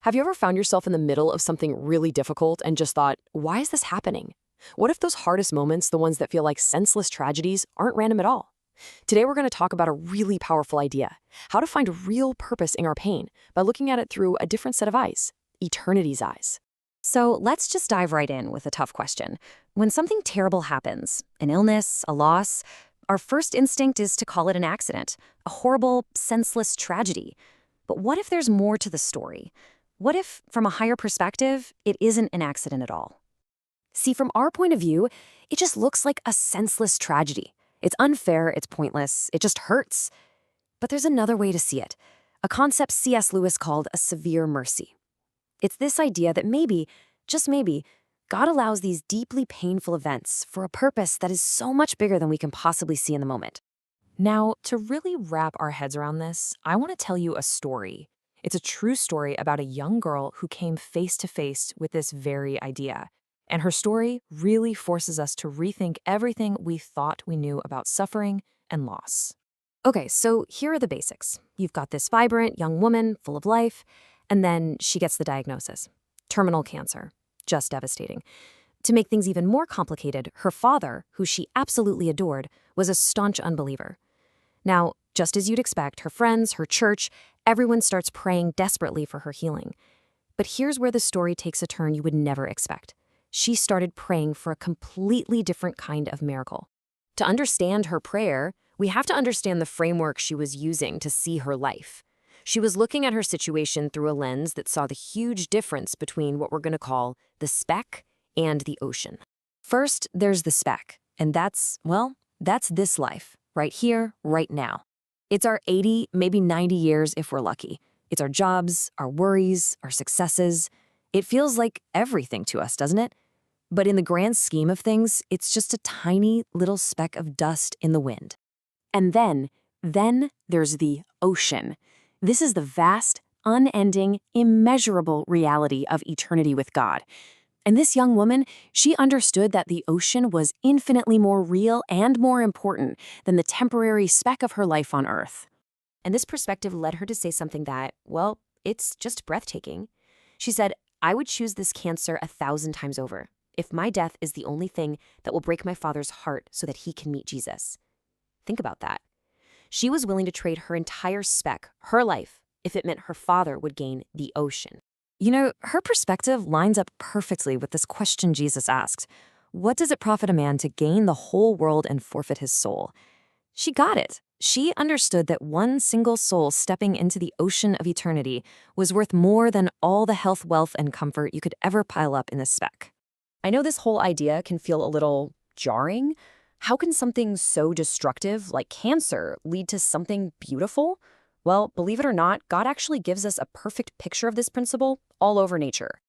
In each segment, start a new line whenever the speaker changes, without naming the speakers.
Have you ever found yourself in the middle of something really difficult and just thought, why is this happening? What if those hardest moments, the ones that feel like senseless tragedies, aren't random at all? Today we're going to talk about a really powerful idea, how to find real purpose in our pain by looking at it through a different set of eyes, eternity's eyes.
So let's just dive right in with a tough question. When something terrible happens, an illness, a loss, our first instinct is to call it an accident, a horrible, senseless tragedy. But what if there's more to the story? What if, from a higher perspective, it isn't an accident at all?
See, from our point of view, it just looks like a senseless tragedy. It's unfair, it's pointless, it just hurts. But there's another way to see it, a concept C.S. Lewis called a severe mercy. It's this idea that maybe, just maybe, God allows these deeply painful events for a purpose that is so much bigger than we can possibly see in the moment. Now, to really wrap our heads around this, I want to tell you a story. It's a true story about a young girl who came face to face with this very idea. And her story really forces us to rethink everything we thought we knew about suffering and loss. Okay, so here are the basics. You've got this vibrant young woman full of life, and then she gets the diagnosis. Terminal cancer. Just devastating. To make things even more complicated, her father, who she absolutely adored, was a staunch unbeliever. Now, just as you'd expect, her friends, her church, everyone starts praying desperately for her healing. But here's where the story takes a turn you would never expect. She started praying for a completely different kind of miracle. To understand her prayer, we have to understand the framework she was using to see her life. She was looking at her situation through a lens that saw the huge difference between what we're going to call the speck and the ocean. First, there's the speck, and that's this life, right here, right now. It's our 80, maybe 90 years if we're lucky. It's our jobs, our worries, our successes. It feels like everything to us, doesn't it? But in the grand scheme of things, it's just a tiny little speck of dust in the wind. And then there's the ocean. This is the vast, unending, immeasurable reality of eternity with God. And this young woman, she understood that the ocean was infinitely more real and more important than the temporary speck of her life on Earth. And this perspective led her to say something that, well, it's just breathtaking. She said, I would choose this cancer 1,000 times over if my death is the only thing that will break my father's heart so that he can meet Jesus. Think about that. She was willing to trade her entire speck, her life, if it meant her father would gain the ocean. You know, her perspective lines up perfectly with this question Jesus asked. What does it profit a man to gain the whole world and forfeit his soul? She got it. She understood that one single soul stepping into the ocean of eternity was worth more than all the health, wealth, and comfort you could ever pile up in this speck. I know this whole idea can feel a little jarring. How can something so destructive like cancer lead to something beautiful? Well, believe it or not, God actually gives us a perfect picture of this principle all over nature.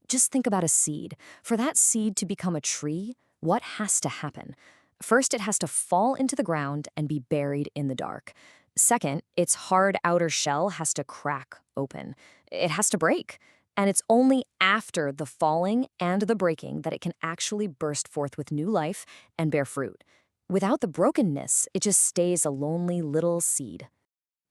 Just think about a seed. For that seed to become a tree, what has to happen? First, it has to fall into the ground and be buried in the dark. Second, its hard outer shell has to crack open. It has to break. And it's only after the falling and the breaking that it can actually burst forth with new life and bear fruit. Without the brokenness, it just stays a lonely little seed.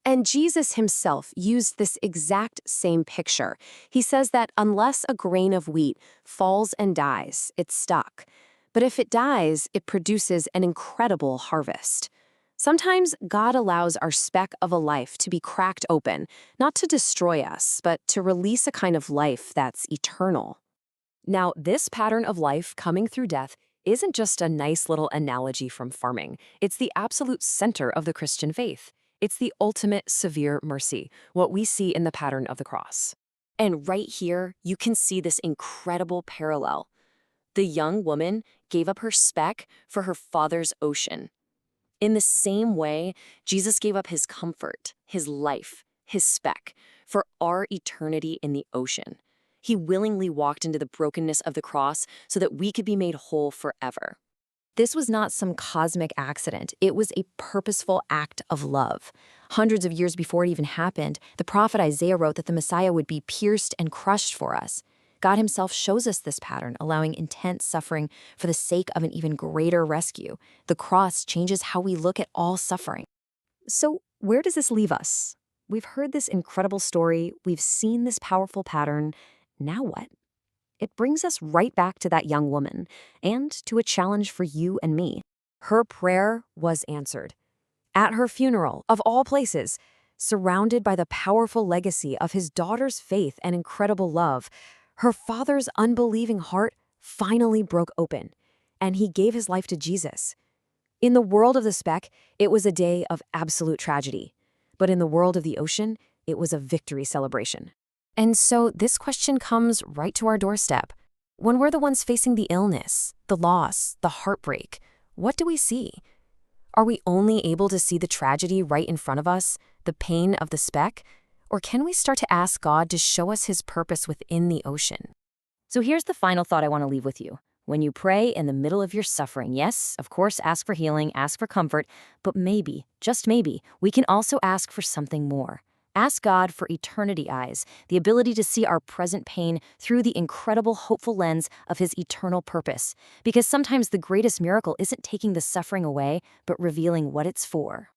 And Jesus himself used this exact same picture. He says that unless a grain of wheat falls and dies, it's stuck. But if it dies, it produces an incredible harvest. Sometimes God allows our speck of a life to be cracked open, not to destroy us, but to release a kind of life that's eternal. Now, this pattern of life coming through death isn't just a nice little analogy from farming. It's the absolute center of the Christian faith. It's the ultimate severe mercy, what we see in the pattern of the cross. And right here, you can see this incredible parallel. The young woman gave up her speck for her father's ocean. In the same way, Jesus gave up his comfort, his life, his speck, for our eternity in the ocean. He willingly walked into the brokenness of the cross so that we could be made whole forever. This was not some cosmic accident. It was a purposeful act of love. Hundreds of years before it even happened, the prophet Isaiah wrote that the Messiah would be pierced and crushed for us. God himself shows us this pattern, allowing intense suffering for the sake of an even greater rescue. The cross changes how we look at all suffering. So where does this leave us?
We've heard this incredible story, we've seen this powerful pattern. Now what? It brings us right back to that young woman and to a challenge for you and me. Her prayer was answered. At her funeral, of all places, surrounded by the powerful legacy of his daughter's faith and incredible love, her father's unbelieving heart finally broke open, and he gave his life to Jesus. In the world of the Speck, it was a day of absolute tragedy. But in the world of the ocean, it was a victory celebration. And so this question comes right to our doorstep. When we're the ones facing the illness, the loss, the heartbreak, what do we see? Are we only able to see the tragedy right in front of us, the pain of the speck? Or can we start to ask God to show us his purpose within the ocean? So here's the final thought I want to leave with you. When you pray in the middle of your suffering, yes, of course, ask for healing, ask for comfort, but maybe, just maybe, we can also ask for something more. Ask God for eternity eyes, the ability to see our present pain through the incredible, hopeful lens of his eternal purpose. Because sometimes the greatest miracle isn't taking the suffering away, but revealing what it's for.